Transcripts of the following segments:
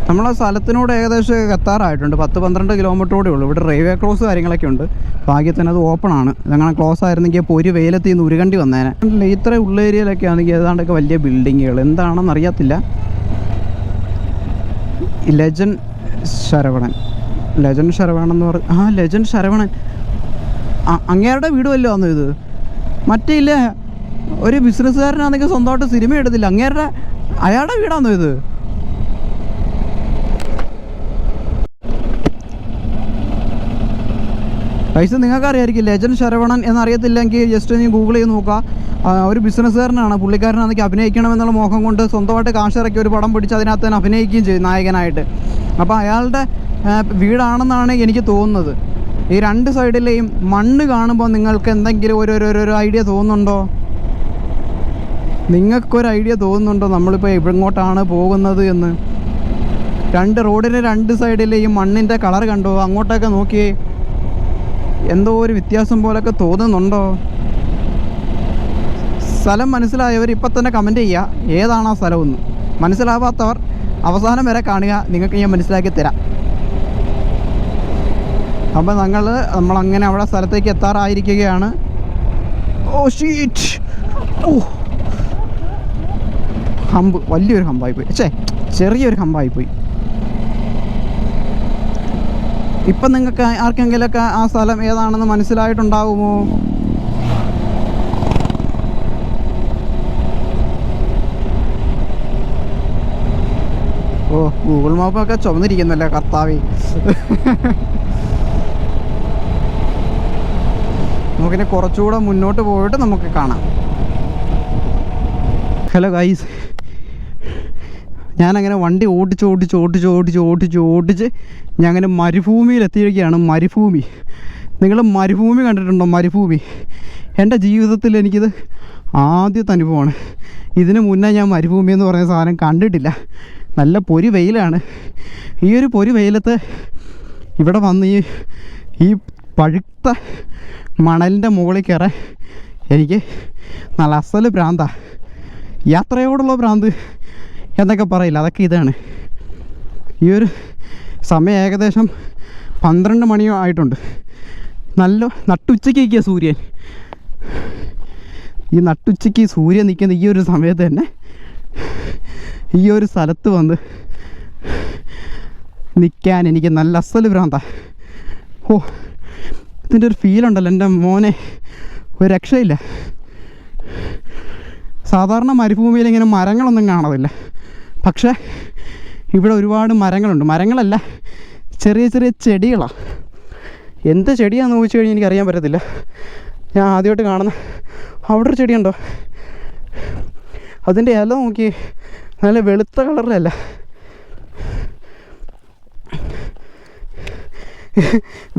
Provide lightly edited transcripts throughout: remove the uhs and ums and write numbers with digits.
നമ്മളെ സ്ഥലത്തിനോട് ഏകദേശം എത്താറായിട്ടുണ്ട്. 10-12 കിലോമീറ്ററോടെ ഉള്ളൂ. ഇവിടെ റെയിൽവേ ക്രോസ് കാര്യങ്ങളൊക്കെ ഉണ്ട്. ഭാഗ്യത്തിന് അത് ഓപ്പണാണ്. ഇതങ്ങനെ ക്ലോസ് ആയിരുന്നെങ്കിൽ ഇപ്പോൾ ഒരു വെയിലത്തിൽ നിന്ന് ഉരുകണ്ടി വന്നേനെ. ഇത്ര ഉള്ള ഏരിയയിലൊക്കെ ആണെങ്കിൽ ഏതാണ്ടൊക്കെ വലിയ ബിൽഡിങ്ങുകൾ എന്താണെന്ന് അറിയത്തില്ല. ലെജൻഡ് ശരവണൻ എന്ന് പറഞ്ഞ ലെജൻഡ് ശരവണൻ അങ്ങേരുടെ വീട് വല്ലതും ആണോ ഇത്? മറ്റേ ഇല്ല, ഒരു ബിസിനസ്സുകാരനാണെങ്കിൽ സ്വന്തമായിട്ട് സിനിമ എടുത്തില്ല, അയാളുടെ വീടാണോ ഇത്? പൈസ നിങ്ങൾക്കറിയായിരിക്കും. ലെജൻഡ് ശരവണൻ എന്നറിയത്തില്ലെങ്കിൽ ജസ്റ്റ് നീ ഗൂഗിൾ ചെയ്ത് നോക്കുക. ഒരു ബിസിനസ്സുകാരനാണ്. പുള്ളിക്കാരനാണെങ്കിൽ അഭിനയിക്കണമെന്നുള്ള മോഹം കൊണ്ട് സ്വന്തമായിട്ട് കാശിറക്കി ഒരു പടം പിടിച്ച് അതിനകത്ത് തന്നെ അഭിനയിക്കുകയും ചെയ്യും നായകനായിട്ട്. അപ്പോൾ അയാളുടെ വീടാണെന്നാണ് എനിക്ക് തോന്നുന്നത്. ഈ രണ്ട് സൈഡിലെയും മണ്ണ് കാണുമ്പോൾ നിങ്ങൾക്ക് എന്തെങ്കിലും ഒരു ഐഡിയ തോന്നുന്നുണ്ടോ? നിങ്ങൾക്കൊരു ഐഡിയ തോന്നുന്നുണ്ടോ നമ്മളിപ്പോൾ എങ്ങോട്ടാണ് പോകുന്നത് എന്ന്? റോഡിൻ്റെ രണ്ട് സൈഡിലെയും മണ്ണിൻ്റെ കളർ കണ്ടോ? അങ്ങോട്ടൊക്കെ നോക്കിയേ, എന്തോ ഒരു വ്യത്യാസം പോലൊക്കെ തോന്നുന്നുണ്ടോ? സ്ഥലം മനസ്സിലായവർ ഇപ്പം തന്നെ കമൻറ്റ് ചെയ്യുക ഏതാണ് ആ സ്ഥലമെന്ന്. മനസ്സിലാവാത്തവർ അവസാനം വരെ കാണുക, നിങ്ങൾക്ക് ഞാൻ മനസ്സിലാക്കി തരാം. അപ്പോൾ നമ്മളങ്ങനെ അവിടെ സ്ഥലത്തേക്ക് എത്താറായിരിക്കുകയാണ്. വലിയൊരു ഹമ്പായിപ്പോയി. ചെറിയൊരു ഹമ്പായിപ്പോയി. ഇപ്പം നിങ്ങൾക്ക് ആർക്കെങ്കിലുമൊക്കെ ആ സ്ഥലം ഏതാണെന്ന് മനസ്സിലായിട്ടുണ്ടാകുമോ? ഗൂഗിൾ മാപ്പൊക്കെ ചുമന്നിരിക്കുന്നല്ലേ കർത്താവേ. നമുക്കിനി കുറച്ചുകൂടെ മുന്നോട്ട് പോയിട്ട് നമുക്ക് കാണാം. ഹലോ ഗൈസ്, ഞാനങ്ങനെ വണ്ടി ഓടിച്ച് ഞാൻ അങ്ങനെ മരുഭൂമിയിലെത്തിയിരിക്കുകയാണ്. മരുഭൂമി, നിങ്ങൾ മരുഭൂമി കണ്ടിട്ടുണ്ടോ? മരുഭൂമി എൻ്റെ ജീവിതത്തിൽ എനിക്കിത് ആദ്യത്തെ അനുഭവമാണ്. ഇതിന് മുന്നേ ഞാൻ മരുഭൂമി എന്ന് പറയുന്ന സാധനം കണ്ടിട്ടില്ല. നല്ല പൊരി വെയിലാണ്. ഈ ഒരു പൊരി വെയിലത്ത് ഇവിടെ വന്ന് ഈ പഴുത്ത മണലിൻ്റെ മുകളിൽ കയറാൻ എനിക്ക് നല്ല അസല് ഭ്രാന്താണ്. യാത്രയോടുള്ള ഭ്രാന്ത് എന്നൊക്കെ പറയില്ല, അതൊക്കെ ഇതാണ്. ഈ ഒരു സമയം ഏകദേശം 12 മണിയോ ആയിട്ടുണ്ട്. നല്ല നട്ടുച്ചയ്ക്ക് സൂര്യൻ. ഈ നട്ടുച്ചയ്ക്ക് സൂര്യൻ നിൽക്കുന്ന ഈ ഒരു സമയത്ത് തന്നെ ഈ ഒരു സ്ഥലത്ത് വന്ന് നിൽക്കാൻ എനിക്ക് നല്ല അസല് ഭ്രാന്താണ്. ഇതിൻ്റെ ഒരു ഫീലുണ്ടല്ലോ എൻ്റെ മോനെ, ഒരു രക്ഷയില്ല. സാധാരണ മരുഭൂമിയിൽ ഇങ്ങനെ മരങ്ങളൊന്നും കാണത്തില്ല, പക്ഷേ ഇവിടെ ഒരുപാട് മരങ്ങളുണ്ട്. മരങ്ങളല്ല, ചെറിയ ചെറിയ ചെടികളാണ്. എന്ത് ചെടിയാണെന്ന് ചോദിച്ചു കഴിഞ്ഞാൽ എനിക്കറിയാൻ പറ്റത്തില്ല. ഞാൻ ആദ്യമായിട്ട് കാണുന്ന അവിടെ ഒരു ചെടിയുണ്ടോ, അതിൻ്റെ ഇല നോക്കി, നല്ല വെളുത്ത കളറിലല്ല,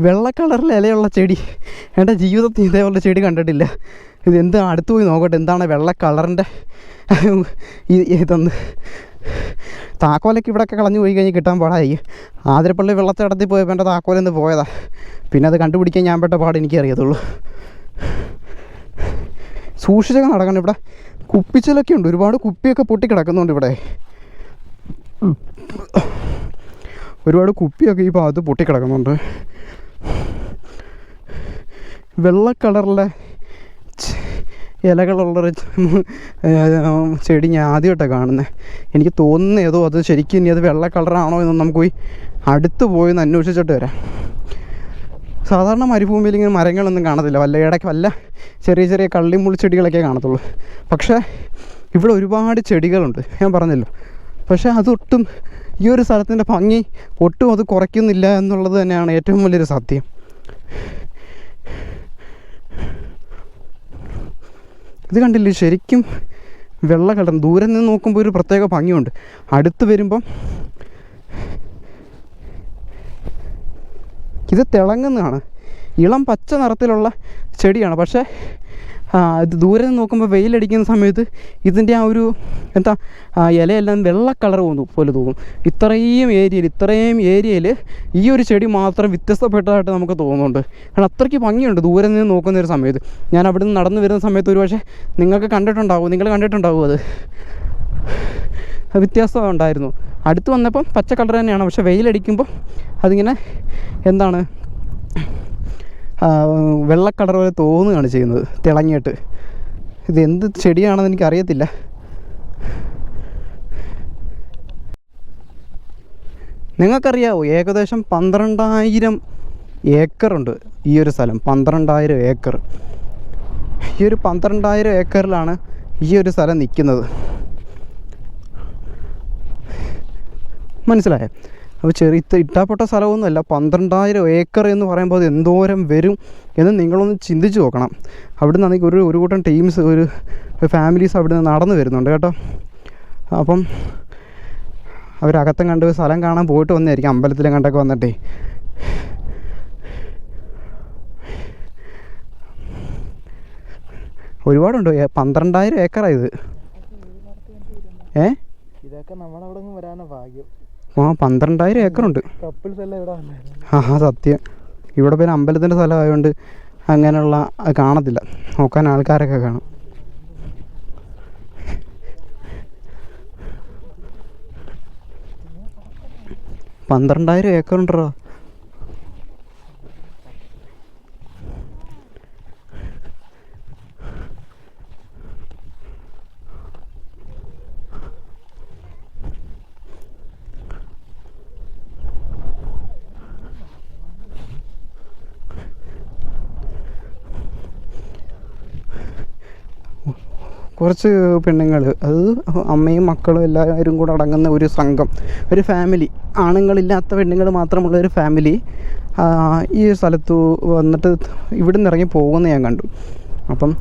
വെള്ള കളറിൽ ഇലയുള്ള ചെടി. എൻ്റെ ജീവിതത്തിൽ ഇതേപോലെ ചെടി കണ്ടിട്ടില്ല. ഇതെന്ത്, അടുത്ത് പോയി നോക്കട്ടെ എന്താണ് വെള്ള കളറിൻ്റെ ഇതൊന്ന്. താക്കോലൊക്കെ ഇവിടെയൊക്കെ കളഞ്ഞു പോയി കഴിഞ്ഞ് കിട്ടാൻ പാടായി. ആതിരപ്പള്ളി വെള്ളത്തിടത്തിൽ പോയപ്പോൾ എൻ്റെ താക്കോലെന്ന് പോയതാണ്. പിന്നെ അത് കണ്ടുപിടിക്കാൻ ഞാൻ പെട്ട പാട് എനിക്കറിയത്തുള്ളൂ. സൂക്ഷിച്ചൊക്കെ നടക്കണം. ഇവിടെ കുപ്പിച്ചിലൊക്കെ ഉണ്ട്, ഒരുപാട് കുപ്പിയൊക്കെ പൊട്ടിക്കിടക്കുന്നുണ്ട് ഇവിടെ. ഒരുപാട് കുപ്പിയൊക്കെ ഈ ഭാഗത്ത് പൊട്ടിക്കിടക്കുന്നുണ്ട്. വെള്ള കളറിലെ ഇലകളുള്ളൊരു ചെടി ഞാൻ ആദ്യമായിട്ടാണ് കാണുന്നത്. എനിക്ക് തോന്നുന്നത് ഏതോ അത് ശരിക്കും ഇനി അത് വെള്ള കളറാണോ എന്ന് നമുക്ക് പോയി അടുത്ത് പോയി ഒന്ന് അന്വേഷിച്ചിട്ട് വരാം. സാധാരണ മരുഭൂമിയിൽ ഇങ്ങനെ മരങ്ങളൊന്നും കാണത്തില്ല, ഇടയ്ക്ക് വല്ല ചെറിയ ചെറിയ കള്ളിമുള്ളി ചെടികളൊക്കെ കാണത്തുള്ളൂ. പക്ഷേ ഇവിടെ ഒരുപാട് ചെടികളുണ്ട്, ഞാൻ പറഞ്ഞല്ലോ. പക്ഷേ അതൊട്ടും ഈ ഒരു സ്ഥലത്തിൻ്റെ ഭംഗി ഒട്ടും അത് കുറയ്ക്കുന്നില്ല എന്നുള്ളത് തന്നെയാണ് ഏറ്റവും വലിയൊരു സത്യം. ഇത് കണ്ടില്ലേ, ശരിക്കും വെള്ള കളർ. ദൂരെ നിന്ന് നോക്കുമ്പോൾ ഒരു പ്രത്യേക ഭംഗിയുണ്ട്, അടുത്ത് വരുമ്പം ഇത് തിളങ്ങുന്നതാണ്. ഇളം പച്ച നിറത്തിലുള്ള ചെടിയാണ്. പക്ഷേ ഇത് ദൂരെ നിന്ന് നോക്കുമ്പോൾ വെയിലടിക്കുന്ന സമയത്ത് ഇതിൻ്റെ ആ ഒരു ഇലയെല്ലാം വെള്ള കളർ പോലെ തോന്നും. ഇത്രയും ഏരിയയിൽ ഈ ഒരു ചെടി മാത്രം വ്യത്യസ്തപ്പെട്ടതായിട്ട് നമുക്ക് തോന്നുന്നുണ്ട്. കാരണം അത്രയ്ക്ക് ഭംഗിയുണ്ട് ദൂരെ നിന്ന് നോക്കുന്ന ഒരു സമയത്ത്. ഞാൻ അവിടെ നിന്ന് നടന്നു വരുന്ന സമയത്ത് ഒരു പക്ഷേ നിങ്ങൾ കണ്ടിട്ടുണ്ടാവും അത് വ്യത്യാസം ഉണ്ടായിരുന്നു. അടുത്ത് വന്നപ്പം പച്ച കളർ തന്നെയാണ്, പക്ഷേ വെയിലടിക്കുമ്പോൾ അതിങ്ങനെ എന്താണ് വെള്ള കളർ പോലെ തോന്നുകയാണ് ചെയ്യുന്നത് തിളങ്ങിയിട്ട്. ഇത് എന്ത് ചെടിയാണെന്ന് എനിക്കറിയത്തില്ല. നിങ്ങൾക്കറിയാവോ ഏകദേശം 12,000 ഏക്കറുണ്ട് ഈ ഒരു സ്ഥലം. 12,000 ഏക്കർ. ഈ ഒരു 12,000 ഏക്കറിലാണ് ഈ ഒരു സ്ഥലം നിൽക്കുന്നത്. മനസ്സിലായോ? അപ്പോൾ ഇട്ടാപ്പെട്ട സ്ഥലമൊന്നുമല്ല. 12,000 ഏക്കർ എന്ന് പറയുമ്പോൾ അത് എന്തോരം വരും എന്ന് നിങ്ങളൊന്ന് ചിന്തിച്ച് നോക്കണം. അവിടെ നിന്നാണെങ്കിൽ ഒരു കൂട്ടം ടീംസ്, ഒരു ഫാമിലീസ് അവിടെ നിന്ന് നടന്നു വരുന്നുണ്ട് കേട്ടോ. അപ്പം അവരകത്തം കണ്ട് സ്ഥലം കാണാൻ പോയിട്ട് വന്നായിരിക്കും, അമ്പലത്തിലും കണ്ടൊക്കെ വന്നിട്ടേ. ഒരുപാടുണ്ട്. 12,000 ഏക്കറായത്. ഇതൊക്കെ നമ്മുടെ അവിടെ വരാനാ ഭാഗ്യം. 12,000 ഏക്കറുണ്ട്. സത്യം. ഇവിടെ പിന്നെ അമ്പലത്തിൻ്റെ സ്ഥലമായതുകൊണ്ട് അങ്ങനെയുള്ള കാണത്തില്ല, നോക്കാൻ ആൾക്കാരൊക്കെ കാണും. $12,000 ഏക്കറുണ്ടോ? കുറച്ച് പെണ്ണുങ്ങൾ, അത് അമ്മയും മക്കളും എല്ലാവരും കൂടെ അടങ്ങുന്ന ഒരു സംഘം, ഒരു ഫാമിലി, ആണുങ്ങളില്ലാത്ത പെണ്ണുങ്ങൾ മാത്രമുള്ള ഒരു ഫാമിലി ഈ സ്ഥലത്ത് വന്നിട്ട് ഇവിടുന്ന് ഇറങ്ങി പോകുന്ന ഞാൻ കണ്ടു. അപ്പം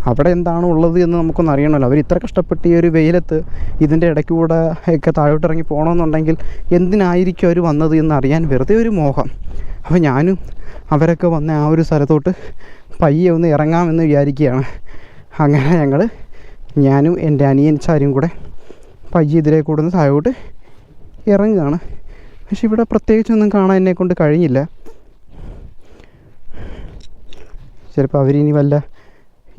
അവിടെ എന്താണ് ഉള്ളത് എന്ന് നമുക്കൊന്ന് അറിയണമല്ലോ. അവർ ഇത്ര കഷ്ടപ്പെട്ട് ഈ ഒരു വെയിലത്ത് ഇതിൻ്റെ ഇടയ്ക്കൂടെ ഒക്കെ താഴോട്ടിറങ്ങി പോകണമെന്നുണ്ടെങ്കിൽ എന്തിനായിരിക്കും അവർ വന്നത് എന്ന് അറിയാൻ വെറുതെ ഒരു മോഹം. അപ്പോൾ ഞാനും അവരൊക്കെ വന്ന ആ ഒരു സ്ഥലത്തോട്ട് പയ്യെ ഒന്ന് ഇറങ്ങാമെന്ന് വിചാരിക്കുകയാണ്. അങ്ങനെ ഞാനും എൻ്റെ അനിയൻസാരും കൂടെ പയ്യെ ഇതിലേ കൂടെ ഒന്ന് താഴോട്ട് ഇറങ്ങുകയാണ്. പക്ഷെ ഇവിടെ പ്രത്യേകിച്ചൊന്നും കാണാൻ എന്നെക്കൊണ്ട് കഴിഞ്ഞില്ല. ചിലപ്പോൾ അവരിനി വല്ല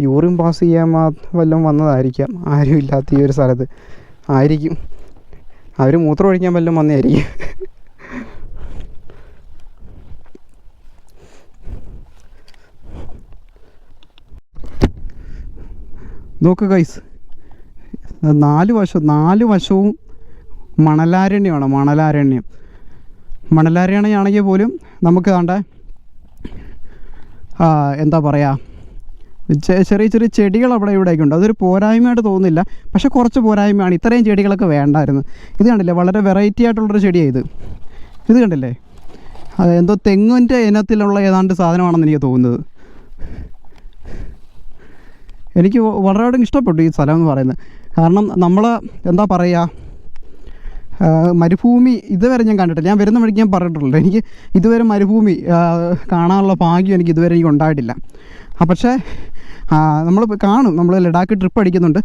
യൂറിൻ പാസ് ചെയ്യാൻ വല്ലതും വന്നതായിരിക്കാം, ആരും ഇല്ലാത്ത ഈ ഒരു സ്ഥലത്ത് ആയിരിക്കും. അവർ മൂത്രം ഒഴിക്കാൻ വല്ലതും വന്നതായിരിക്കും. നോക്ക് ഗൈസ്, 4 വശവും മണലാരണ്യമാണ്. മണലാരണ്യമാണെങ്കിൽ പോലും നമുക്ക് കണ്ട എന്താ പറയുക, ചെറിയ ചെറിയ ചെടികൾ അവിടെ ഇവിടെയൊക്കെ ഉണ്ട്. അതൊരു പോരായ്മയായിട്ട് തോന്നുന്നില്ല, പക്ഷെ കുറച്ച് പോരായ്മയാണ്. ഇത്രയും ചെടികളൊക്കെ വേണ്ടായിരുന്നു. ഇത് കണ്ടില്ലേ, വളരെ വെറൈറ്റി ആയിട്ടുള്ളൊരു ചെടിയാണ് ഇത് കണ്ടില്ലേ. എന്തോ തെങ്ങിൻ്റെ ഇനത്തിലുള്ള ഏതാണ്ട് സാധനമാണെന്ന് എനിക്ക് തോന്നുന്നത്. എനിക്ക് വളരെ ഇഷ്ടപ്പെട്ടു ഈ സ്ഥലം എന്ന് പറയുന്നത്. കാരണം നമ്മൾ എന്താ പറയുക, മരുഭൂമി ഇതുവരെ ഞാൻ കണ്ടിട്ടില്ല. ഞാൻ വരുന്ന വഴിക്ക് ഞാൻ പറഞ്ഞിട്ടുള്ളൂ, എനിക്ക് ഇതുവരെ മരുഭൂമി കാണാനുള്ള ഭാഗ്യം എനിക്ക് ഇതുവരെ എനിക്ക് ഉണ്ടായിട്ടില്ല. പക്ഷേ നമ്മൾ കാണും, നമ്മൾ ലഡാക്ക് ട്രിപ്പ് അടിക്കുന്നുണ്ട്,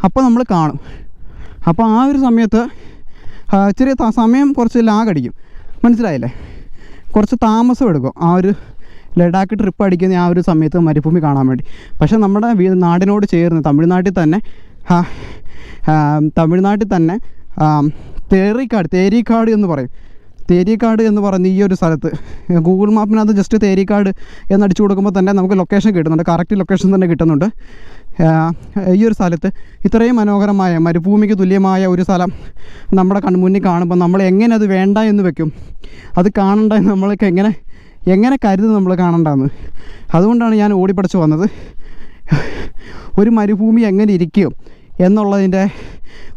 അപ്പോൾ നമ്മൾ കാണും. അപ്പോൾ ആ ഒരു സമയത്ത് ചെറിയ സമയം കുറച്ച് ലാഗ് അടിക്കും, മനസ്സിലായില്ലേ, കുറച്ച് താമസം എടുക്കും ആ ഒരു ലഡാക്ക് ട്രിപ്പ് അടിക്കുന്ന ആ ഒരു സമയത്ത് മരുഭൂമി കാണാൻ വേണ്ടി. പക്ഷേ നമ്മുടെ നാടിനോട് ചേർന്ന് തമിഴ്നാട്ടിൽ തന്നെ തേരിക്കാട് എന്ന് പറയും. തേരിക്കാട് എന്ന് പറയുന്ന ഈ ഒരു സ്ഥലത്ത് ഗൂഗിൾ മാപ്പിനകത്ത് ജസ്റ്റ് തേരിക്കാട് എന്നടിച്ചു കൊടുക്കുമ്പോൾ തന്നെ നമുക്ക് ലൊക്കേഷൻ കിട്ടുന്നുണ്ട്, കറക്റ്റ് ലൊക്കേഷൻ തന്നെ കിട്ടുന്നുണ്ട്. ഈ ഒരു സ്ഥലത്ത് ഇത്രയും മനോഹരമായ മരുഭൂമിക്ക് തുല്യമായ ഒരു സ്ഥലം നമ്മുടെ കൺമുന്നിൽ കാണുമ്പോൾ നമ്മൾ എങ്ങനെ അത് വേണ്ട എന്ന് വെക്കും, അത് കാണണ്ട എന്ന് നമ്മൾക്ക് എങ്ങനെ കരുതും നമ്മൾ കാണണ്ടെന്ന്. അതുകൊണ്ടാണ് ഞാൻ ഓടിപ്പടച്ച് വന്നത്. ഒരു മരുഭൂമി എങ്ങനെ ഇരിക്കും എന്നുള്ളതിൻ്റെ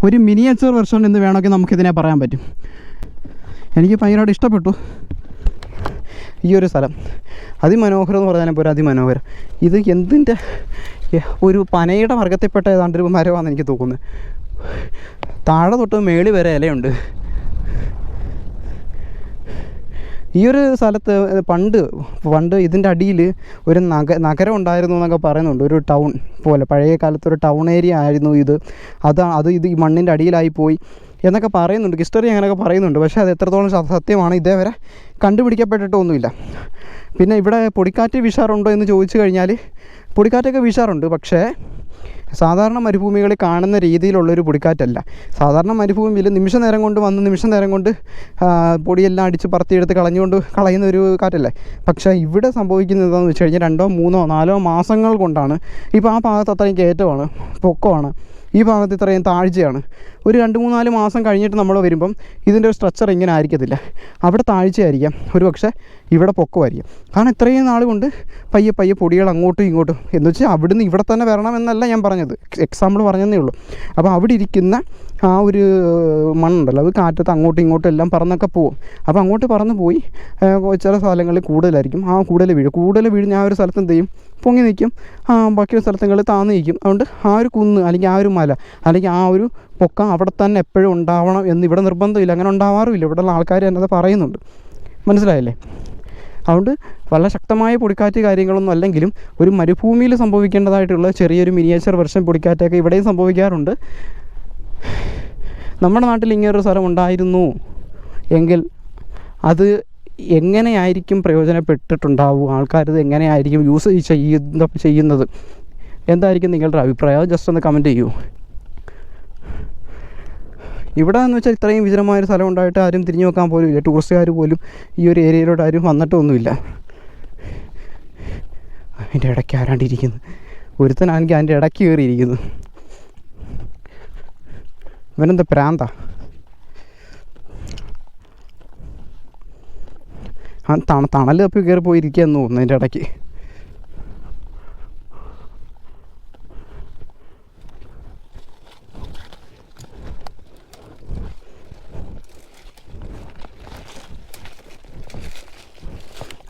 ഒരു മിനിയേച്ചർ വെർഷൻ എന്ന് വേണമെങ്കിൽ നമുക്കിതിനെ പറയാൻ പറ്റും. എനിക്ക് ഭയങ്കരമായിട്ട് ഇഷ്ടപ്പെട്ടു ഈ ഒരു സ്ഥലം. അതിമനോഹരം എന്ന് പറഞ്ഞാൽ പോരാ, അതിമനോഹരം. ഇത് എന്തിൻ്റെ ഒരു പനയുടെ വർഗ്ഗത്തിൽപ്പെട്ട ഏതാണ്ടൊരു മരമാണെന്ന് എനിക്ക് തോന്നുന്നത്. താഴെ തൊട്ട് മേളി വരെ ഇലയുണ്ട്. ഈ ഒരു സ്ഥലത്ത് പണ്ട് ഇതിൻ്റെ അടിയിൽ ഒരു നഗരം ഉണ്ടായിരുന്നു എന്നൊക്കെ പറയുന്നുണ്ട്. ഒരു ടൗൺ പോലെ, പഴയ കാലത്തൊരു ടൗൺ ഏരിയ ആയിരുന്നു ഇത്. ഇത് ഈ മണ്ണിൻ്റെ അടിയിലായിപ്പോയി എന്നൊക്കെ പറയുന്നുണ്ട്, ഹിസ്റ്ററി അങ്ങനെയൊക്കെ പറയുന്നുണ്ട്. പക്ഷേ അത് എത്രത്തോളം സത്യമാണ് ഇതേവരെ കണ്ടുപിടിക്കപ്പെട്ടിട്ടൊന്നുമില്ല. പിന്നെ ഇവിടെ പൊടിക്കാറ്റ് വീശാറുണ്ടോ എന്ന് ചോദിച്ചു കഴിഞ്ഞാൽ പൊടിക്കാറ്റൊക്കെ വീശാറുണ്ട്, പക്ഷേ സാധാരണ മരുഭൂമികളിൽ കാണുന്ന രീതിയിലുള്ളൊരു പൊടിക്കാറ്റല്ല. സാധാരണ മരുഭൂമിയിൽ നിമിഷ നേരം കൊണ്ട് വന്ന് നിമിഷ നേരം കൊണ്ട് പൊടിയെല്ലാം അടിച്ച് പറത്തിയെടുത്ത് കളയുന്ന ഒരു കാറ്റല്ലേ. പക്ഷേ ഇവിടെ സംഭവിക്കുന്നത് എന്താണെന്ന് വെച്ച് കഴിഞ്ഞാൽ 2, 3, 4 മാസങ്ങൾ കൊണ്ടാണ്. ഇപ്പോൾ ആ ഭാഗത്ത് അത്രയും കയറ്റമാണ്, പൊക്കമാണ്, ഈ ഭാഗത്ത് ഇത്രയും താഴ്ചയാണ്. ഒരു 2, 3, 4 മാസം കഴിഞ്ഞിട്ട് നമ്മൾ വരുമ്പം ഇതിൻ്റെ ഒരു സ്ട്രക്ചർ ഇങ്ങനെ ആയിരിക്കത്തില്ല. അവിടെ താഴ്ചയായിരിക്കാം, ഒരു പക്ഷേ ഇവിടെ പൊക്കമായിരിക്കും. കാരണം ഇത്രയും നാൾ കൊണ്ട് പയ്യെ പയ്യെ പൊടികൾ അങ്ങോട്ടും ഇങ്ങോട്ടും എന്ന് വെച്ചാൽ അവിടുന്ന് ഇവിടെ തന്നെ വരണമെന്നല്ല ഞാൻ പറഞ്ഞത്, എക്സാമ്പിൾ പറഞ്ഞതേ ഉള്ളൂ. അപ്പോൾ അവിടെ ഇരിക്കുന്ന ആ ഒരു മണ്ണുണ്ടല്ലോ, അത് കാറ്റത്ത് അങ്ങോട്ടും ഇങ്ങോട്ടും എല്ലാം പറന്നൊക്കെ പോകും. അപ്പോൾ അങ്ങോട്ട് പറന്ന് പോയി ചില സ്ഥലങ്ങളിൽ കൂടുതലായിരിക്കും, ആ കൂടുതൽ വീഴുന്ന ആ ഒരു സ്ഥലത്ത് എന്ത് ചെയ്യും, പൊങ്ങി നിൽക്കും. ബാക്കിയുള്ള സ്ഥലങ്ങളിൽ താന്ന് നിൽക്കും. അതുകൊണ്ട് ആ ഒരു കുന്ന് അല്ലെങ്കിൽ ആ ഒരു മല അല്ലെങ്കിൽ ആ ഒരു പൊക്കം അവിടെ തന്നെ എപ്പോഴും ഉണ്ടാവണം എന്ന് ഇവിടെ നിർബന്ധമില്ല, അങ്ങനെ ഉണ്ടാവാറുമില്ല. ഇവിടെയുള്ള ആൾക്കാർ എന്നത് പറയുന്നുണ്ട്, മനസ്സിലായില്ലേ? അതുകൊണ്ട് വളരെ ശക്തമായ പൊടിക്കാറ്റ് കാര്യങ്ങളൊന്നും അല്ലെങ്കിലും ഒരു മരുഭൂമിയിൽ സംഭവിക്കേണ്ടതായിട്ടുള്ള ചെറിയൊരു മിനിയേച്ചർ വെർഷൻ പൊടിക്കാറ്റൊക്കെ ഇവിടെയും സംഭവിക്കാറുണ്ട്. നമ്മുടെ നാട്ടിൽ ഇങ്ങനൊരു സ്ഥലം ഉണ്ടായിരുന്നു എങ്കിൽ അത് എങ്ങനെയായിരിക്കും പ്രയോജനപ്പെട്ടിട്ടുണ്ടാവും, ആൾക്കാരത് എങ്ങനെയായിരിക്കും യൂസ് ചെയ്യുന്നത്, എന്തായിരിക്കും നിങ്ങളുടെ അഭിപ്രായം? ജസ്റ്റ് ഒന്ന് കമൻറ്റ് ചെയ്യൂ. ഇവിടെ എന്ന് വെച്ചാൽ ഇത്രയും വിജനമായൊരു സ്ഥലം ഉണ്ടായിട്ട് ആരും തിരിഞ്ഞു നോക്കാൻ പോലും ഇല്ല. ടൂറിസ്റ്റുകാർ പോലും ഈ ഒരു ഏരിയയിലോട്ട് ആരും വന്നിട്ടൊന്നുമില്ല. അതിൻ്റെ ഇടയ്ക്ക് ആരാണ്ടിരിക്കുന്നു, ഒരുത്തനാണെങ്കിൽ അതിൻ്റെ ഇടയ്ക്ക് കയറിയിരിക്കുന്നു. ഇവനെന്താ പ്രാന്താ? തണൽ തപ്പി കയറി പോയിരിക്കുകയെന്ന് തോന്നുന്നു അതിൻ്റെ ഇടയ്ക്ക്.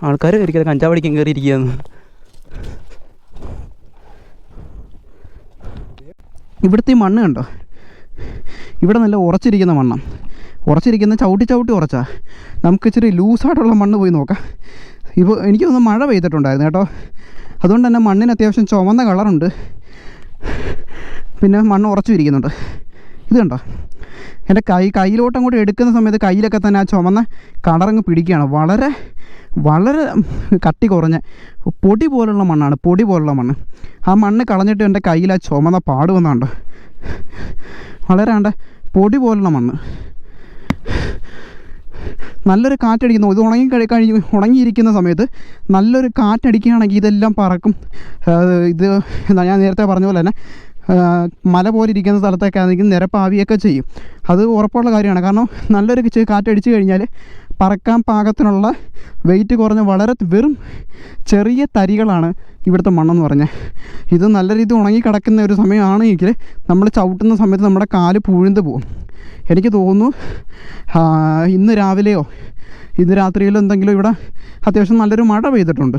ആൾക്കാർ കയറിക്കാതെ കഞ്ചാവടിക്കാൻ കയറിയിരിക്കുകയെന്ന്. ഇവിടുത്തെ ഈ മണ്ണ് കണ്ടോ, ഇവിടെ നല്ല ഉറച്ചിരിക്കുന്ന മണ്ണാണ്. ഉറച്ചിരിക്കുന്ന ചവിട്ടി ഉറച്ചാ. നമുക്ക് ഇച്ചിരി ലൂസായിട്ടുള്ള മണ്ണ് പോയി നോക്കാം. ഇപ്പോൾ എനിക്ക് തോന്നുന്നു മഴ പെയ്തിട്ടുണ്ടായിരുന്നു കേട്ടോ, അതുകൊണ്ട് തന്നെ മണ്ണിന് അത്യാവശ്യം ചുവന്ന കളറുണ്ട്, പിന്നെ മണ്ണ് ഉറച്ചു ഇരിക്കുന്നുണ്ട്. ഇത് കണ്ടോ, എൻ്റെ കയ്യിലോട്ട് അങ്ങോട്ട് എടുക്കുന്ന സമയത്ത് കയ്യിലൊക്കെ തന്നെ ആ ചുമന്ന കളറങ്ങ് പിടിക്കുകയാണ്. വളരെ വളരെ കട്ടി കുറഞ്ഞ പൊടി പോലുള്ള മണ്ണാണ്, പൊടി പോലുള്ള മണ്ണ്. ആ മണ്ണ് കളഞ്ഞിട്ട് എൻ്റെ കയ്യിൽ ആ ചുമന്ന പാട് വന്നുണ്ടോ, വളരെ പൊടി പോലുള്ള മണ്ണ്. നല്ലൊരു കാറ്റടിക്കുന്നു. ഇത് ഉണങ്ങിയിരിക്കുന്ന സമയത്ത് നല്ലൊരു കാറ്റടിക്കുകയാണെങ്കിൽ ഇതെല്ലാം പറക്കും. ഇത് ഞാൻ നേരത്തെ പറഞ്ഞ പോലെ തന്നെ മല പോലെ ഇരിക്കുന്ന സ്ഥലത്തൊക്കെ ആണെങ്കിൽ നിരപ്പാവിയൊക്കെ ചെയ്യും. അത് ഉറപ്പുള്ള കാര്യമാണ്. കാരണം നല്ലൊരു കാറ്റടിച്ച് കഴിഞ്ഞാൽ പറക്കാൻ പാകത്തിനുള്ള വെയിറ്റ് കുറഞ്ഞ വളരെ വെറും ചെറിയ തരികളാണ് ഇവിടുത്തെ മണ്ണെന്ന് പറഞ്ഞാൽ. ഇത് നല്ല രീതിയിൽ ഉണങ്ങി കിടക്കുന്ന ഒരു സമയമാണെങ്കിൽ നമ്മൾ ചവിട്ടുന്ന സമയത്ത് നമ്മുടെ കാല് പൂഴ്ന്ന് പോകും. എനിക്ക് തോന്നുന്നു ഇന്ന് രാവിലെയോ ഇന്ന് രാത്രിയിലോ എന്തെങ്കിലും ഇവിടെ അത്യാവശ്യം നല്ലൊരു മഴ പെയ്തിട്ടുണ്ട്.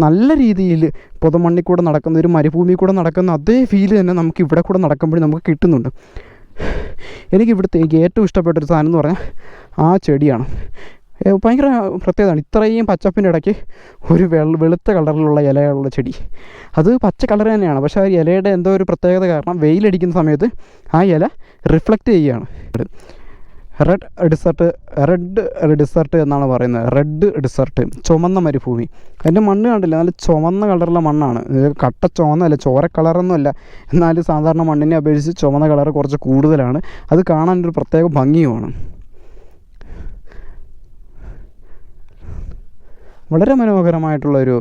നല്ല രീതിയിൽ പുതമണ്ണിൽ കൂടെ നടക്കുന്ന ഒരു മരുഭൂമി കൂടെ നടക്കുന്ന അതേ ഫീല് തന്നെ നമുക്ക് ഇവിടെ കൂടെ നടക്കുമ്പോഴും നമുക്ക് കിട്ടുന്നുണ്ട്. എനിക്ക് ഏറ്റവും ഇഷ്ടപ്പെട്ടൊരു സാധനം എന്ന് പറഞ്ഞാൽ ആ ചെടിയാണ്. ഭയങ്കര പ്രത്യേകതയാണ്. ഇത്രയും പച്ചപ്പിൻ്റെ ഇടയ്ക്ക് ഒരു വെളുത്ത കളറിലുള്ള ഇലയുള്ള ചെടി. അത് പച്ച കളർ തന്നെയാണ്, പക്ഷേ ആ ഇലയുടെ എന്തോ ഒരു പ്രത്യേകത കാരണം വെയിലടിക്കുന്ന സമയത്ത് ആ ഇല റിഫ്ലക്റ്റ് ചെയ്യുകയാണ്. റെഡ് ഡിസർട്ട് എന്നാണ് പറയുന്നത്. റെഡ് ഡിസർട്ട്, ചുമന്ന മരുഭൂമി. അതിൻ്റെ മണ്ണ് കണ്ടില്ല, നല്ല ചുമന്ന കളറുള്ള മണ്ണാണ്. കട്ട ചുവന്നല്ല, ചോര കളറൊന്നുമല്ല. എന്നാലും സാധാരണ മണ്ണിനെ അപേക്ഷിച്ച് ചുമന്ന കളർ കുറച്ച് കൂടുതലാണ്. അത് കാണാനൊരു പ്രത്യേക ഭംഗിയുമാണ്. വളരെ മനോഹരമായിട്ടുള്ളൊരു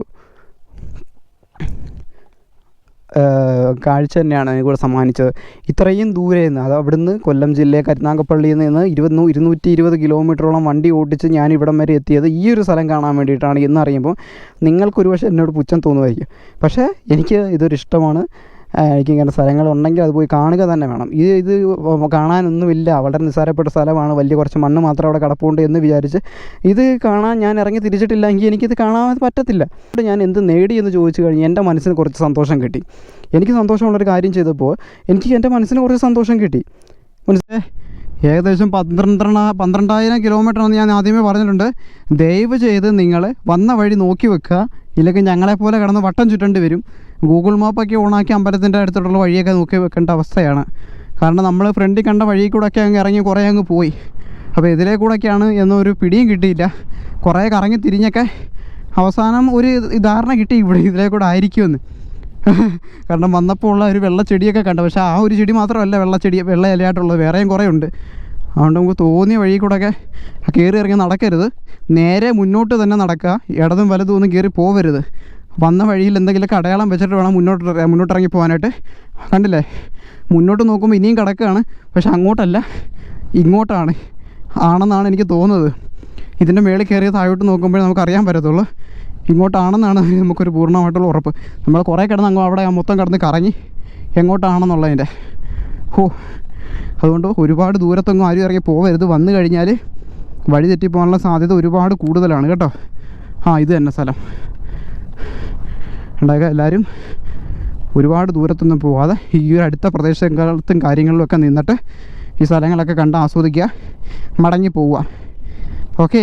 കാഴ്ച തന്നെയാണ് എനിക്കിവിടെ സമ്മാനിച്ചത്. ഇത്രയും ദൂരെ നിന്ന്, അത് അവിടുന്ന് കൊല്ലം ജില്ലയെ കരുനാഗപ്പള്ളിയിൽ നിന്ന് 220 കിലോമീറ്ററോളം വണ്ടി ഓടിച്ച് ഞാൻ ഇവിടം വരെ എത്തിയത് ഈ ഒരു സ്ഥലം കാണാൻ വേണ്ടിയിട്ടാണ് എന്നറിയുമ്പോൾ നിങ്ങൾക്കൊരു പക്ഷേ എന്നോട് പുച്ഛം തോന്നുമായിരിക്കും. പക്ഷേ എനിക്ക് ഇതൊരു ഇഷ്ടമാണ്. എനിക്കിങ്ങനെ സ്ഥലങ്ങളുണ്ടെങ്കിൽ അത് പോയി കാണുക തന്നെ വേണം. ഇത് കാണാനൊന്നുമില്ല, വളരെ നിസ്സാരപ്പെട്ട സ്ഥലമാണ്, വലിയ കുറച്ച് മണ്ണ് മാത്രം അവിടെ കിടപ്പുണ്ട് എന്ന് വിചാരിച്ച് ഇത് കാണാൻ ഞാൻ ഇറങ്ങി തിരിച്ചിട്ടില്ലെങ്കിൽ എനിക്കിത് കാണാൻ പറ്റത്തില്ല. ഞാൻ എന്ത് നേടി എന്ന് ചോദിച്ചു കഴിഞ്ഞാൽ എൻ്റെ മനസ്സിന് കുറച്ച് സന്തോഷം കിട്ടി. എനിക്ക് സന്തോഷമുള്ളൊരു കാര്യം ചെയ്തപ്പോൾ എനിക്ക് എൻ്റെ മനസ്സിന് കുറച്ച് സന്തോഷം കിട്ടി. മനസ്സിലായി? ഏകദേശം 12,000 കിലോമീറ്ററാണെന്ന് ഞാൻ ആദ്യമേ പറഞ്ഞിട്ടുണ്ട്. ദയവ് ചെയ്ത് നിങ്ങൾ വന്ന വഴി നോക്കി വെക്കുക, ഇല്ലെങ്കിൽ ഞങ്ങളെപ്പോലെ കിടന്ന് വട്ടം ചുറ്റേണ്ടി വരും. ഗൂഗിൾ മാപ്പൊക്കെ ഓണാക്കി അമ്പലത്തിൻ്റെ അടുത്തുള്ള വഴിയൊക്കെ നോക്കി വെക്കേണ്ട അവസ്ഥയാണ്. കാരണം നമ്മൾ ഫ്രണ്ടിൽ കണ്ട വഴി കൂടെയൊക്കെ അങ്ങ് ഇറങ്ങി കുറേ അങ്ങ് പോയി. അപ്പോൾ ഇതിലേ കൂടെയൊക്കെയാണ് എന്നൊരു പിടിയും കിട്ടിയില്ല. കുറേ കറങ്ങി തിരിഞ്ഞൊക്കെ അവസാനം ഒരു ധാരണ കിട്ടി ഇവിടെ ഇതിലേ കൂടെ ആയിരിക്കുമെന്ന്. കാരണം വന്നപ്പോൾ ഉള്ള ഒരു വെള്ളച്ചെടിയൊക്കെ കണ്ടു. പക്ഷേ ആ ഒരു ചെടി മാത്രമല്ല വെള്ള ഇലയായിട്ടുള്ളത്, വേറെയും കുറേ ഉണ്ട്. അതുകൊണ്ട് നമുക്ക് തോന്നിയ വഴി കൂടെയൊക്കെ കയറി ഇറങ്ങി നടക്കരുത്. നേരെ മുന്നോട്ട് തന്നെ നടക്കുക, ഇടതും വലതും ഒന്നും കയറി പോവരുത്. വന്ന വഴിയിൽ എന്തെങ്കിലുമൊക്കെ അടയാളം വെച്ചിട്ട് വേണം മുന്നോട്ടിറങ്ങി പോകാനായിട്ട്. കണ്ടില്ലേ, മുന്നോട്ട് നോക്കുമ്പോൾ ഇനിയും കിടക്കുകയാണ്, പക്ഷെ അങ്ങോട്ടല്ല ഇങ്ങോട്ടാണ് ആണെന്നാണ് എനിക്ക് തോന്നുന്നത്. ഇതിൻ്റെ മേളിൽ കയറി താഴോട്ട് നോക്കുമ്പോഴേ നമുക്കറിയാൻ പറ്റത്തുള്ളൂ ഇങ്ങോട്ടാണെന്നാണ് നമുക്കൊരു പൂർണ്ണമായിട്ടുള്ള ഉറപ്പ്. നമ്മൾ കുറേ കിടന്ന് അങ്ങ് അവിടെ മൊത്തം കിടന്ന് കറങ്ങി എങ്ങോട്ടാണെന്നുള്ളതിൻ്റെ. അതുകൊണ്ട് ഒരുപാട് ദൂരത്തൊന്നും ആരും ഇറങ്ങി പോകരുത്. വന്നു കഴിഞ്ഞാൽ വഴി തെറ്റിപ്പോകാനുള്ള സാധ്യത ഒരുപാട് കൂടുതലാണ് കേട്ടോ. ഇത് തന്നെ സ്ഥലം ഉണ്ടാകുക. എല്ലാവരും ഒരുപാട് ദൂരത്തൊന്നും പോവാതെ ഈ ഒരു അടുത്ത പ്രദേശത്തും കാര്യങ്ങളിലൊക്കെ നിന്നിട്ട് ഈ സ്ഥലങ്ങളൊക്കെ കണ്ട് ആസ്വദിക്കുക, മടങ്ങി പോവുക. ഓക്കെ,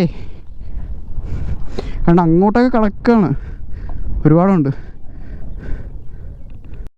കാരണം അങ്ങോട്ടൊക്കെ കിടക്കുകയാണ്, ഒരുപാടുണ്ട്.